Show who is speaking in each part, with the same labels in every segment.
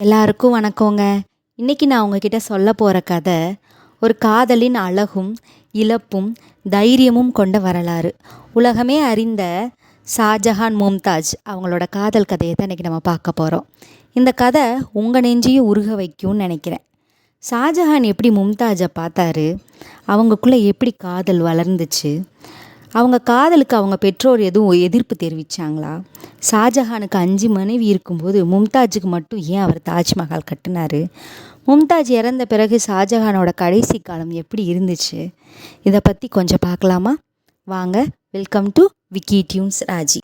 Speaker 1: எல்லாருக்கும் வணக்கங்க. இன்னைக்கு நான் உங்ககிட்ட சொல்ல போகிற கதை ஒரு காதலின் அழகும் இழப்பும் தைரியமும் கொண்ட வரலாறு. உலகமே அறிந்த ஷாஜஹான் மும்தாஜ் அவங்களோட காதல் கதையை தான் இன்றைக்கி நம்ம பார்க்க போகிறோம். இந்த கதை உங்கள் நெஞ்சையும் உருக வைக்கும்னு நினைக்கிறேன். ஷாஜஹான் எப்படி மும்தாஜை பார்த்தாரு, அவங்களுக்குள்ளே எப்படி காதல் வளர்ந்துச்சு, அவங்க காதலுக்கு அவங்க பெற்றோர் எதுவும் எதிர்ப்பு தெரிவித்தாங்களா, ஷாஜஹானுக்கு 5 மனைவி இருக்கும்போது மும்தாஜுக்கு மட்டும் ஏன் அவர் தாஜ்மஹால் கட்டினார், மும்தாஜ் இறந்த பிறகு ஷாஜஹானோட கடைசி காலம் எப்படி இருந்துச்சு, இதை பற்றி கொஞ்சம் பார்க்கலாமா? வாங்க. Welcome to Vicky Tunes Raji.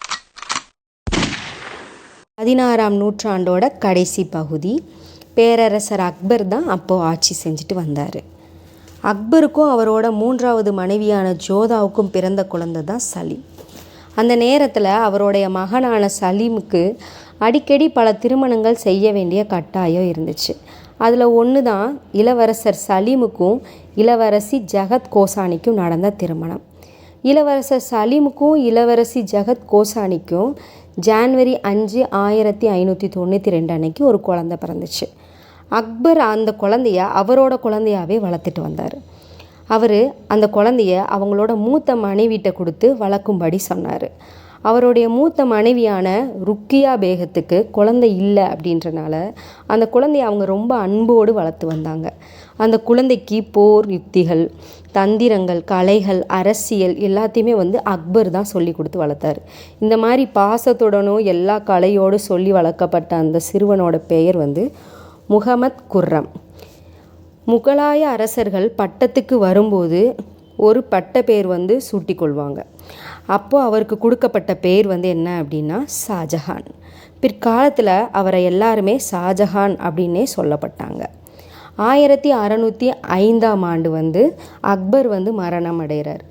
Speaker 1: 16ஆம் நூற்றாண்டோட கடைசி பகுதி. பேரரசர் அக்பர் தான் அப்போது ஆட்சி செஞ்சுட்டு வந்தார். அக்பருக்கும் அவரோட 3வது மனைவியான ஜோதாவுக்கும் பிறந்த குழந்தை தான் சலீம். அந்த நேரத்தில் அவருடைய மகனான சலீமுக்கு அடிக்கடி பல திருமணங்கள் செய்ய வேண்டிய கட்டாயம் இருந்துச்சு. அதில் ஒன்று தான் இளவரசர் சலீமுக்கும் இளவரசி ஜகத் கோசானிக்கும் நடந்த திருமணம். இளவரசர் சலீமுக்கும் இளவரசி ஜகத் கோசானிக்கும் ஜான்வரி 5, 1592 அன்னைக்கு ஒரு குழந்தை பிறந்துச்சு. அக்பர் அந்த குழந்தைய அவரோட குழந்தையாகவே வளர்த்துட்டு வந்தார். அவர் அந்த குழந்தைய அவங்களோட மூத்த மனைவிட்ட கொடுத்து வளர்க்கும்படி சொன்னார். அவருடைய மூத்த மனைவியான ருக்கியா பேகத்துக்கு குழந்தை இல்லை அப்படின்றனால அந்த குழந்தைய அவங்க ரொம்ப அன்போடு வளர்த்து வந்தாங்க. அந்த குழந்தைக்கு போர் யுக்திகள், தந்திரங்கள், கலைகள், அரசியல் எல்லாத்தையுமே அக்பர் தான் சொல்லி கொடுத்து வளர்த்தார். இந்த மாதிரி பாசத்துடனும் எல்லா கலையோடு சொல்லி வளர்க்கப்பட்ட அந்த சிறுவனோட பெயர் முகமத் குர்ரம். முகலாய அரசர்கள் பட்டத்துக்கு வரும்போது ஒரு பட்ட பேர் சூட்டிக்கொள்வாங்க. அப்போது அவருக்கு கொடுக்கப்பட்ட பேர் என்ன அப்படின்னா ஷாஜஹான். பிற்காலத்தில் அவரை எல்லாருமே ஷாஜஹான் அப்படின்னே சொல்லப்பட்டாங்க. 1605ஆம் ஆண்டு அக்பர் மரணம் அடைகிறார்.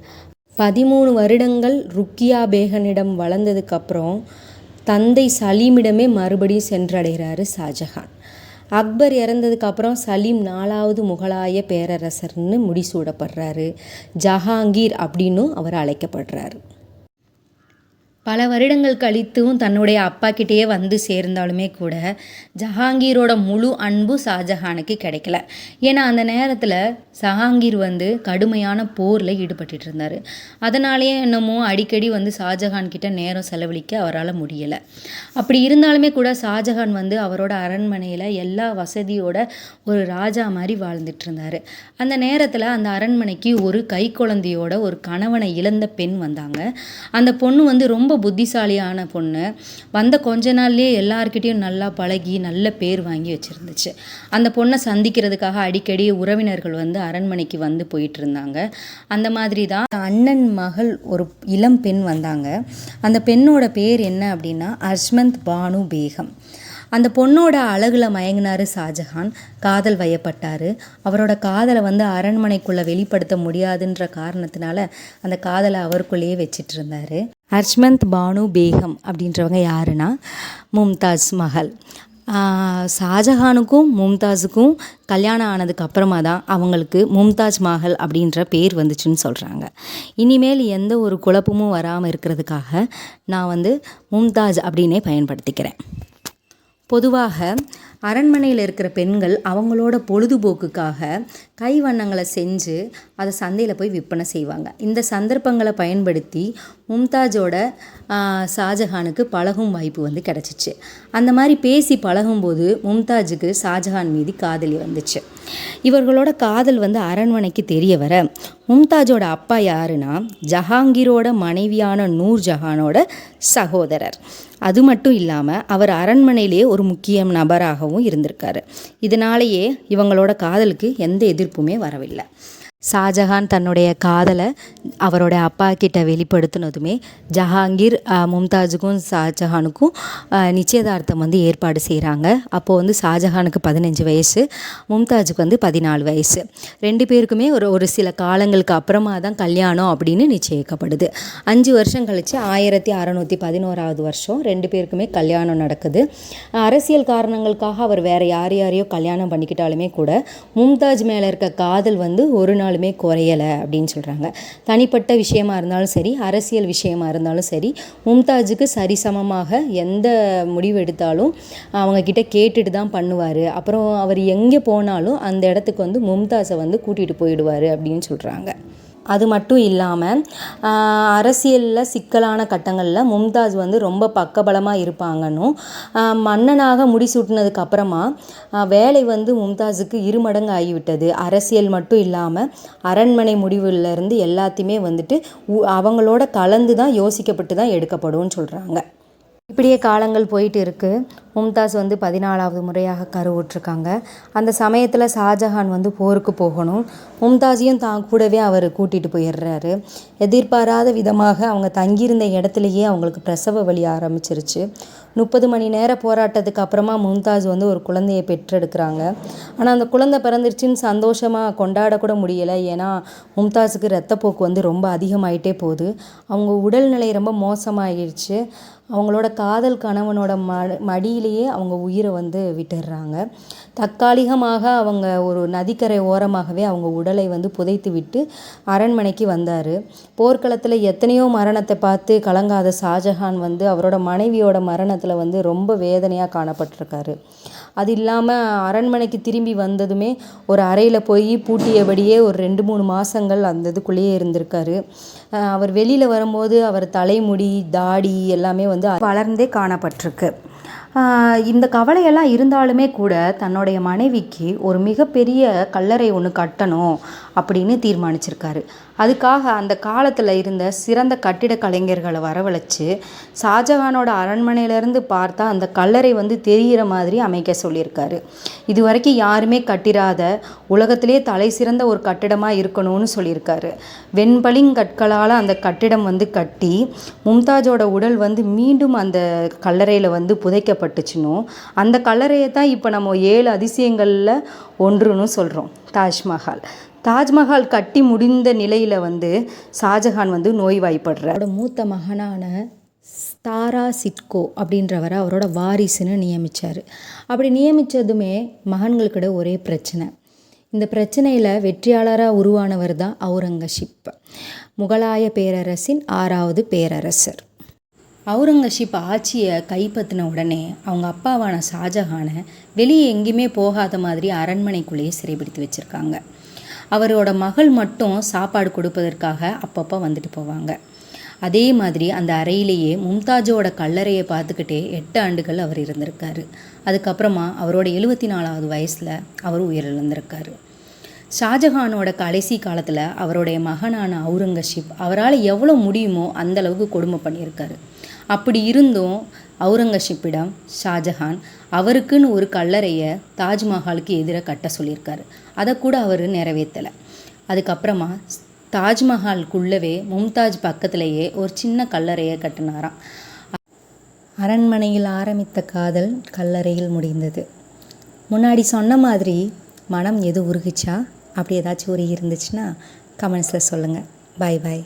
Speaker 1: 13 வருடங்கள் ருக்கியா பேகனிடம் வளர்ந்ததுக்கப்புறம் தந்தை சலீமிடமே மறுபடியும் சென்றடைகிறாரு ஷாஜஹான். அக்பர் இறந்ததுக்கப்புறம் சலீம் 4வது முகலாய பேரரசர்னு முடிசூடப்படுறாரு. ஜஹாங்கீர் அப்படின்னும் அவர் அழைக்கப்படுறாரு. பல வருடங்கள் கழித்தும் தன்னுடைய அப்பா கிட்டேயே சேர்ந்தாலுமே கூட ஜஹாங்கீரோட முழு அன்பு ஷாஜஹானுக்கு கிடைக்கல. ஏன்னா அந்த நேரத்தில் ஜஹாங்கீர் கடுமையான போரில் ஈடுபட்டு இருந்தார். அதனாலேயே என்னமோ அடிக்கடி ஷாஜஹான் கிட்ட நேரம் செலவழிக்க அவரால் முடியலை. அப்படி இருந்தாலுமே கூட ஷாஜஹான் அவரோட அரண்மனையில் எல்லா வசதியோட ஒரு ராஜா மாதிரி வாழ்ந்துட்டு இருந்தார். அந்த நேரத்தில் அந்த அரண்மனைக்கு ஒரு கை குழந்தையோட ஒரு கணவனை இழந்த பெண் வந்தாங்க. அந்த பொண்ணு ரொம்ப புத்திசாலியான பொண்ணு. கொஞ்ச நாள்லேயே எல்லார்கிட்டையும் நல்லா பழகி நல்ல பேர் வாங்கி வச்சுருந்துச்சு. அந்த பொண்ணை சந்திக்கிறதுக்காக அடிக்கடி உறவினர்கள் அரண்மனைக்கு போயிட்டு இருந்தாங்க. அந்த மாதிரி தான் அண்ணன் மகள் ஒரு இளம் பெண் வந்தாங்க. அந்த பெண்ணோட பேர் என்ன அப்படின்னா அஜ்மந்த் பானு பேகம். அந்த பொண்ணோட அழகில் மயங்கினார் ஷாஜஹான். காதல் வயப்பட்டார். அவரோட காதலை அரண்மனைக்குள்ளே வெளிப்படுத்த முடியாதுன்ற காரணத்தினால அந்த காதலை அவருக்குள்ளேயே வச்சிட்டு இருந்தார். அஜ்மந்த் பானு பேகம் அப்படின்றவங்க யாருன்னா மும்தாஜ் மகள். ஷாஜஹானுக்கும் மும்தாஸுக்கும் கல்யாணம் ஆனதுக்கு அப்புறமா தான் அவங்களுக்கு மும்தாஜ் மஹல் அப்படின்ற பேர் வந்துச்சுன்னு சொல்கிறாங்க. இனிமேல் எந்த ஒரு குழப்பமும் வராமல் இருக்கிறதுக்காக நான் மும்தாஜ் அப்படின்னே பயன்படுத்திக்கிறேன். பொதுவாக அரண்மனையில் இருக்கிற பெண்கள் அவங்களோட பொழுதுபோக்குக்காக கைவண்ணங்களை செஞ்சு அதை சந்தையில் போய் விற்பனை செய்வாங்க. இந்த சந்தர்ப்பங்களை பயன்படுத்தி மும்தாஜோட ஷாஜஹானுக்கு பழகும் வாய்ப்பு கிடச்சிச்சு. அந்த மாதிரி பேசி பழகும்போது மும்தாஜுக்கு ஷாஜஹான் மீது காதலி வந்துச்சு. இவர்களோட காதல் அரண்மனைக்கு தெரிய வர மும்தாஜோட அப்பா யாருன்னா ஜஹாங்கீரோட மனைவியான நூர்ஜஹானோட சகோதரர். அது மட்டும் இல்லாமல் அவர் அரண்மனையிலே ஒரு முக்கிய நபராகவும் இருந்திருக்காரு. இதனாலேயே இவங்களோட காதலுக்கு எந்த எதிர்ப்புமே வரவில்லை. ஷாஜஹான் தன்னுடைய காதலை அவரோட அப்பா கிட்ட வெளிப்படுத்தினதுமே ஜஹாங்கீர் மும்தாஜுக்கும் ஷாஜஹானுக்கும் நிச்சயதார்த்தம் ஏற்பாடு செய்கிறாங்க. அப்போது ஷாஜஹானுக்கு 15 வயசு, மும்தாஜுக்கு 14 வயசு. 2 பேருக்குமே ஒரு சில காலங்களுக்கு அப்புறமா தான் கல்யாணம் அப்படின்னு நிச்சயிக்கப்படுது. 5 வருஷம் கழித்து 1611வது வருஷம் 2 பேருக்குமே கல்யாணம் நடக்குது. அரசியல் காரணங்களுக்காக அவர் வேறு யாரையோ கல்யாணம் பண்ணிக்கிட்டாலுமே கூட மும்தாஜ் மேலே இருக்க காதல் ஒரு நாள் நாளுமே குறையலை அப்படின்னு சொல்கிறாங்க. தனிப்பட்ட விஷயமா இருந்தாலும் சரி, அரசியல் விஷயமா இருந்தாலும் சரி, மும்தாஜுக்கு சரிசமமாக எந்த முடிவு எடுத்தாலும் அவங்கக்கிட்ட கேட்டுட்டு தான் பண்ணுவார். அப்புறம் அவர் எங்கே போனாலும் அந்த இடத்துக்கு வந்து மும்தாஸை வந்து கூட்டிகிட்டு போயிடுவார் அப்படின்னு சொல்கிறாங்க. அது மட்டும் இல்லாமல் அரசியலில் சிக்கலான கட்டங்களில் மும்தாஜ் வந்து ரொம்ப பக்கபலமாக இருப்பாங்கன்னும், மன்னனாக முடிசூட்டினதுக்கு அப்புறமா வேலை வந்து மும்தாஜுக்கு 2 மடங்கு ஆகிவிட்டது. அரசியல் மட்டும் இல்லாமல் அரண்மனை முடிவுலேருந்து எல்லாத்தையுமே வந்துட்டு அவங்களோட கலந்து தான் யோசிக்கப்பட்டு தான் எடுக்கப்படும்னு சொல்கிறாங்க. இப்படியே காலங்கள் போயிட்டு இருக்குது. மும்தாஸ் வந்து 14வது முறையாக கருவுற்றிருக்காங்க. அந்த சமயத்தில் ஷாஜஹான் வந்து போருக்கு போகணும். மும்தாஜையும் தான் கூடவே அவர் கூட்டிகிட்டு போயிடுறாரு. எதிர்பாராத விதமாக அவங்க தங்கியிருந்த இடத்துலையே அவங்களுக்கு பிரசவ வலி ஆரம்பிச்சிருச்சு. 30 மணி நேர போராட்டத்துக்கு அப்புறமா மும்தாஜ் வந்து ஒரு குழந்தையை பெற்றெடுக்கிறாங்க. ஆனால் அந்த குழந்தை பிறந்துருச்சுன்னு சந்தோஷமாக கொண்டாடக்கூட முடியலை. ஏன்னா மும்தாஸுக்கு இரத்தப்போக்கு வந்து ரொம்ப அதிகமாயிட்டே போகுது. அவங்க உடல்நிலை ரொம்ப மோசமாகிடுச்சு. அவங்களோட காதல் கணவனோட மடியிலேயே அவங்க உயிரை வந்து விட்டுடுறாங்க. தற்காலிகமாக அவங்க ஒரு நதிக்கரை ஓரமாகவே அவங்க உடலை வந்து புதைத்து விட்டு அரண்மனைக்கு வந்தார். போர்க்களத்தில் எத்தனையோ மரணத்தை பார்த்து கலங்காத ஷாஜஹான் வந்து அவரோட மனைவியோட மரணத்தில் வந்து ரொம்ப வேதனையாக காணப்பட்டிருக்காரு. அது இல்லாமல் அரண்மனைக்கு திரும்பி வந்ததுமே ஒரு அறையில் போய் பூட்டியபடியே ஒரு 2-3 மாதங்கள் அந்த இதுக்குள்ளேயே இருந்திருக்காரு. அவர் வெளியில் வரும்போது அவர் தலைமுடி தாடி எல்லாமே வந்து வளர்ந்தே காணப்பட்டிருக்கு. இந்த கவலையெல்லாம் இருந்தாலுமே கூட தன்னுடைய மனைவிக்கு ஒரு மிகப்பெரிய கல்லறை ஒன்று கட்டணும் அப்படின்னு தீர்மானிச்சிருக்காரு. அதுக்காக அந்த காலத்தில் இருந்த சிறந்த கட்டிட கலைஞர்களை வரவழைச்சு ஷாஜஹானோட அரண்மனையிலேருந்து பார்த்தா அந்த கல்லறை வந்து தெரிகிற மாதிரி அமைக்க சொல்லியிருக்காரு. இது வரைக்கும் யாருமே கட்டிராத உலகத்திலே தலை சிறந்த ஒரு கட்டிடமாக இருக்கணும்னு சொல்லியிருக்காரு. வெண்பளிங்கற்களால் அந்த கட்டிடம் வந்து கட்டி மும்தாஜோட உடல் வந்து மீண்டும் அந்த கல்லறையில் வந்து புதைக்கப்பட்டுச்சுன்னும், அந்த கல்லறையை தான் இப்போ நம்ம 7 அதிசயங்களில் ஒன்றுன்னு சொல்கிறோம், தாஜ்மஹால். தாஜ்மஹால் கட்டி முடிந்த நிலையில் வந்து ஷாஜஹான் வந்து நோய்வாய்ப்படுறார். அவரோட மூத்த மகனான தாரா சிட்கோ அப்படின்றவரை அவரோட வாரிசுன்னு நியமித்தார். அப்படி நியமித்ததுமே மகன்களுக்கிட ஒரே பிரச்சனை. இந்த பிரச்சனையில் வெற்றியாளராக உருவானவர் தான் அவுரங்கசீப், முகலாய பேரரசின் 6வது பேரரசர். அவுரங்கசீப் ஆட்சியை கைப்பற்றின உடனே அவங்க அப்பாவான ஷாஜஹானை வெளியே எங்கேயுமே போகாத மாதிரி அரண்மனைக்குள்ளேயே சிறைபிடித்து வச்சுருக்காங்க. அவரோட மகள் மட்டும் சாப்பாடு கொடுப்பதற்காக அப்பப்போ வந்துட்டு போவாங்க. அதே மாதிரி அந்த அறையிலேயே மும்தாஜோட கல்லறையை பார்த்துக்கிட்டே 8 ஆண்டுகள் அவர் இருந்திருக்காரு. அதுக்கப்புறமா அவரோட 74வது வயசில் அவர் உயிரிழந்திருக்காரு. ஷாஜஹானோட கடைசி காலத்தில் அவருடைய மகனான அவுரங்கசீப் அவரால் எவ்வளோ முடியுமோ அந்தளவுக்கு கொடுமை பண்ணியிருக்காரு. அப்படி இருந்தும் அவுரங்கசீப்பிடம் ஷாஜஹான் அவருக்குன்னு ஒரு கல்லறையை தாஜ்மஹாலுக்கு எதிராக கட்ட சொல்லியிருக்காரு. அதை கூட அவர் நிறைவேற்றலை. அதுக்கப்புறமா தாஜ்மஹாலுக்குள்ளவே மும்தாஜ் பக்கத்திலேயே ஒரு சின்ன கல்லறையை கட்டினாராம். அரண்மனையில் ஆரம்பித்த காதல் கல்லறையில் முடிந்தது. முன்னாடி சொன்ன மாதிரி மனம் எது உருகுச்சா? அப்படி ஏதாச்சும் ஒரு இருந்துச்சுன்னா கமெண்ட்ஸில் சொல்லுங்கள். பாய் பாய்.